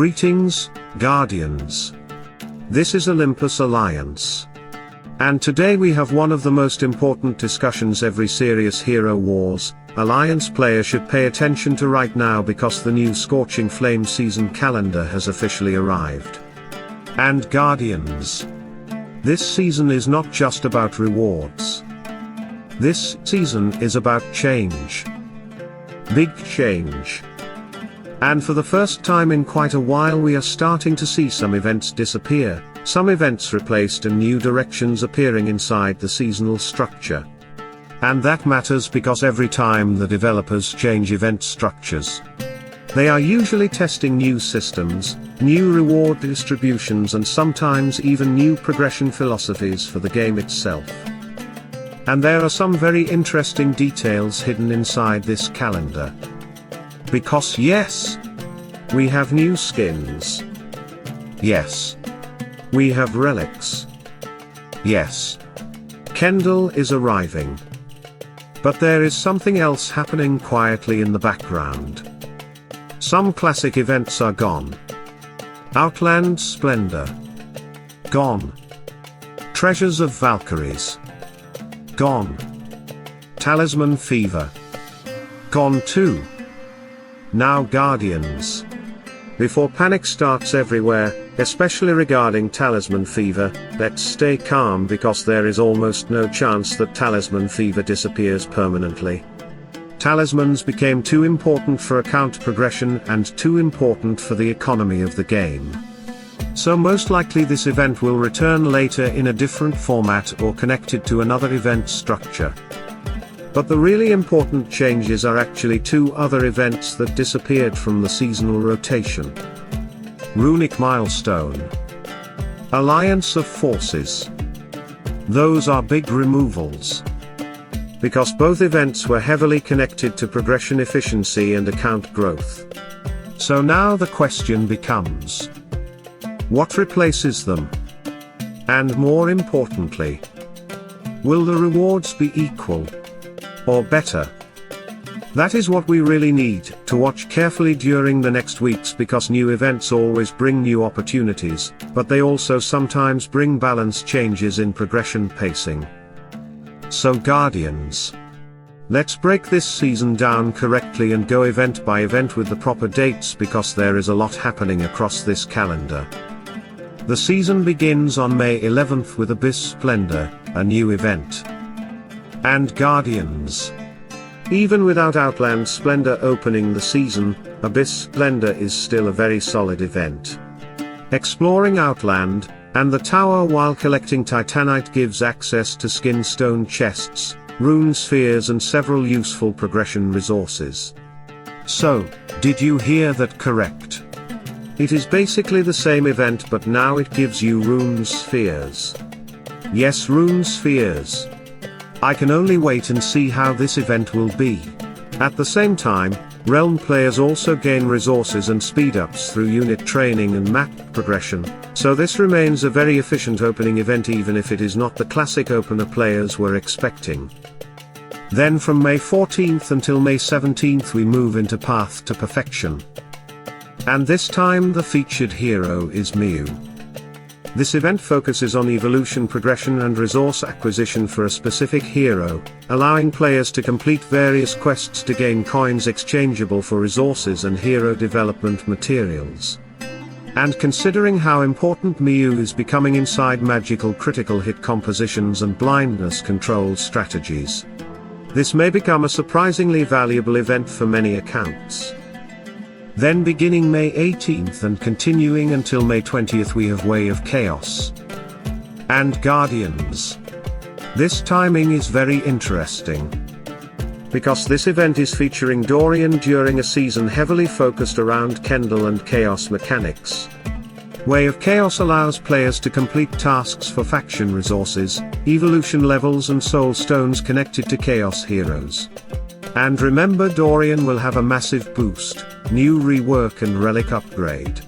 Greetings, Guardians. This is Olympus Alliance. And today we have one of the most important discussions every serious Hero Wars Alliance player should pay attention to right now, because the new Scorching Flame season calendar has officially arrived. And Guardians, this season is not just about rewards. This season is about change. Big change. And for the first time in quite a while we are starting to see some events disappear, some events replaced and new directions appearing inside the seasonal structure. And that matters because every time the developers change event structures, they are usually testing new systems, new reward distributions, and sometimes even new progression philosophies for the game itself. And there are some very interesting details hidden inside this calendar. Because yes, we have new skins. Yes, we have relics. Yes, Kendle is arriving. But there is something else happening quietly in the background. Some classic events are gone. Outland Splendor, gone. Treasures of Valkyries, gone. Talisman Fever, gone too. Now Guardians. Before panic starts everywhere, especially regarding Talisman Fever, let's stay calm because there is almost no chance that Talisman Fever disappears permanently. Talismans became too important for account progression and too important for the economy of the game. So most likely this event will return later in a different format or connected to another event structure. But the really important changes are actually two other events that disappeared from the seasonal rotation. Runic Milestone, Alliance of Forces. Those are big removals. Because both events were heavily connected to progression efficiency and account growth. So now the question becomes, what replaces them? And more importantly, will the rewards be equal? Or better? That is what we really need to watch carefully during the next weeks, because new events always bring new opportunities, but they also sometimes bring balance changes in progression pacing. So Guardians, let's break this season down correctly and go event by event with the proper dates, because there is a lot happening across this calendar. The season begins on May 11th with Abyss Splendor, a new event. And Guardians, even without Outland Splendor opening the season, Abyss Splendor is still a very solid event. Exploring Outland and the tower while collecting Titanite gives access to skin stone chests, rune spheres, and several useful progression resources. So, did you hear that correct? It is basically the same event, but now it gives you rune spheres. Yes, rune spheres. I can only wait and see how this event will be. At the same time, Realm players also gain resources and speed-ups through unit training and map progression, so this remains a very efficient opening event, even if it is not the classic opener players were expecting. Then from May 14th until May 17th we move into Path to Perfection. And this time the featured hero is Mew. This event focuses on evolution progression and resource acquisition for a specific hero, allowing players to complete various quests to gain coins exchangeable for resources and hero development materials. And considering how important Mew is becoming inside magical critical hit compositions and blindness control strategies, this may become a surprisingly valuable event for many accounts. Then beginning May 18th and continuing until May 20th we have Way of Chaos. And Guardians, this timing is very interesting. Because this event is featuring Dorian during a season heavily focused around Kendle and Chaos mechanics. Way of Chaos allows players to complete tasks for faction resources, evolution levels, and soul stones connected to Chaos heroes. And remember, Dorian will have a massive boost, new rework and relic upgrade.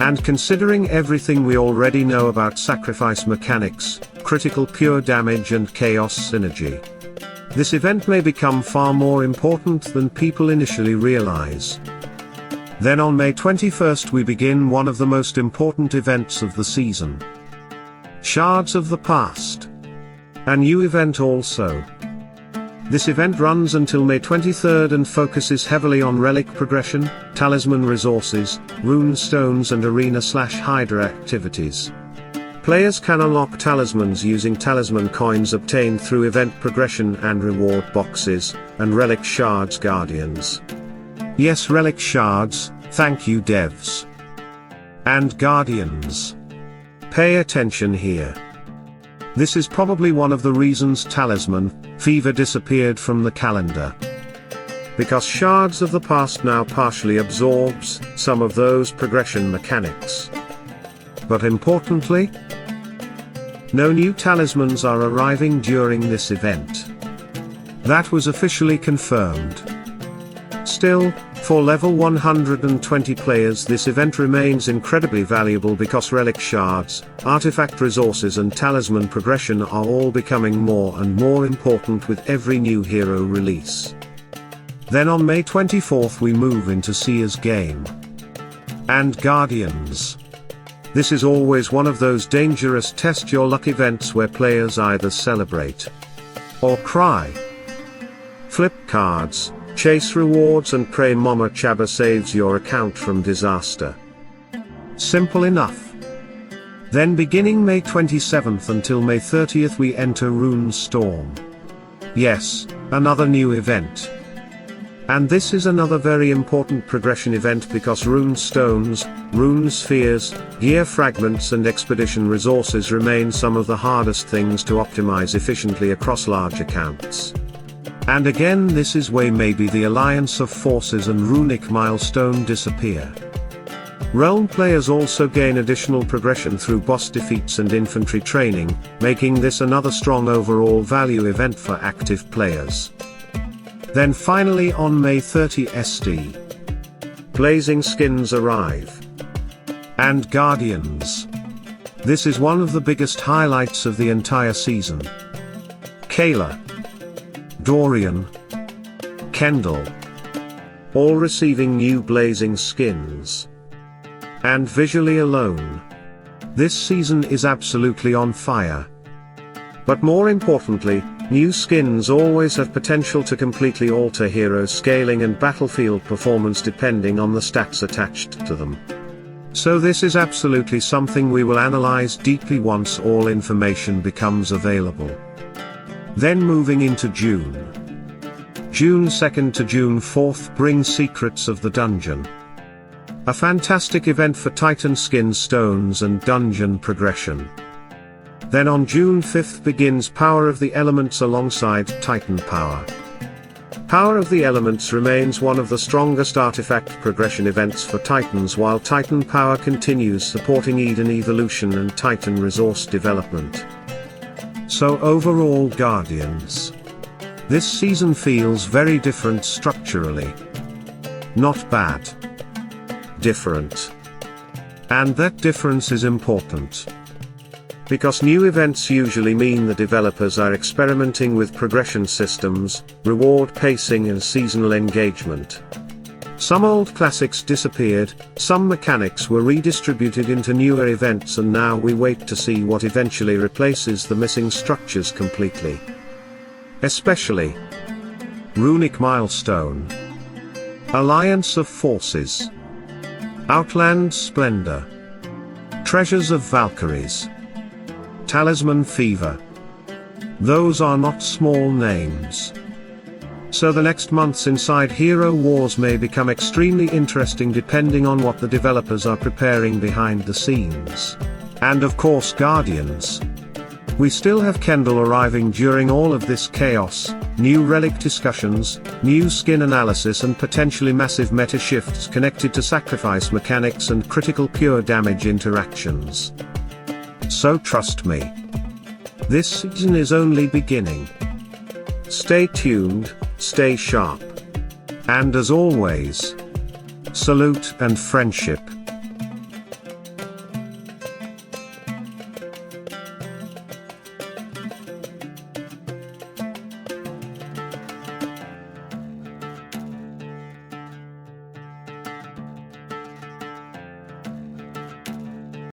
And considering everything we already know about sacrifice mechanics, critical pure damage and chaos synergy, this event may become far more important than people initially realize. Then on May 21st we begin one of the most important events of the season. Shards of the Past. A new event also. This event runs until May 23rd and focuses heavily on relic progression, talisman resources, rune stones and arena/hydra activities. Players can unlock talismans using talisman coins obtained through event progression and reward boxes, and relic shards guardians. Yes, relic shards, thank you devs. And guardians. Pay attention here. This is probably one of the reasons Talisman Fever disappeared from the calendar. Because Shards of the Past now partially absorbs some of those progression mechanics. But importantly, no new talismans are arriving during this event. That was officially confirmed. Still, for level 120 players this event remains incredibly valuable because relic shards, artifact resources and talisman progression are all becoming more and more important with every new hero release. Then on May 24th we move into Seer's game. And Guardians. This is always one of those dangerous test your luck events where players either celebrate or cry. Flip cards, chase rewards and pray Mama Chaba saves your account from disaster. Simple enough. Then beginning May 27th until May 30th we enter Rune Storm. Yes, another new event. And this is another very important progression event because rune stones, rune spheres, gear fragments and expedition resources remain some of the hardest things to optimize efficiently across large accounts. And again this is where maybe the alliance of forces and runic milestone disappear. Realm players also gain additional progression through boss defeats and infantry training, making this another strong overall value event for active players. Then finally on May 30 ST. Blazing skins arrive. And Guardians. This is one of the biggest highlights of the entire season. Kayla, Dorian, Kendle, all receiving new blazing skins. And visually alone, this season is absolutely on fire. But more importantly, new skins always have potential to completely alter hero scaling and battlefield performance depending on the stats attached to them. So this is absolutely something we will analyze deeply once all information becomes available. Then moving into June. June 2nd to June 4th brings Secrets of the Dungeon. A fantastic event for Titan skin stones and dungeon progression. Then on June 5th begins Power of the Elements alongside Titan Power. Power of the Elements remains one of the strongest artifact progression events for Titans while Titan Power continues supporting Eden evolution and Titan resource development. So overall Guardians. This season feels very different structurally. Not bad. Different. And that difference is important. Because new events usually mean the developers are experimenting with progression systems, reward pacing and seasonal engagement. Some old classics disappeared, some mechanics were redistributed into newer events and now we wait to see what eventually replaces the missing structures completely. Especially Runic Milestone, Alliance of Forces, Outland Splendor, Treasures of Valkyries, Talisman Fever. Those are not small names. So the next months inside Hero Wars may become extremely interesting depending on what the developers are preparing behind the scenes. And of course Guardians. We still have Kendle arriving during all of this chaos, new relic discussions, new skin analysis and potentially massive meta shifts connected to sacrifice mechanics and critical pure damage interactions. So trust me. This season is only beginning. Stay tuned, stay sharp. And as always, salute and friendship.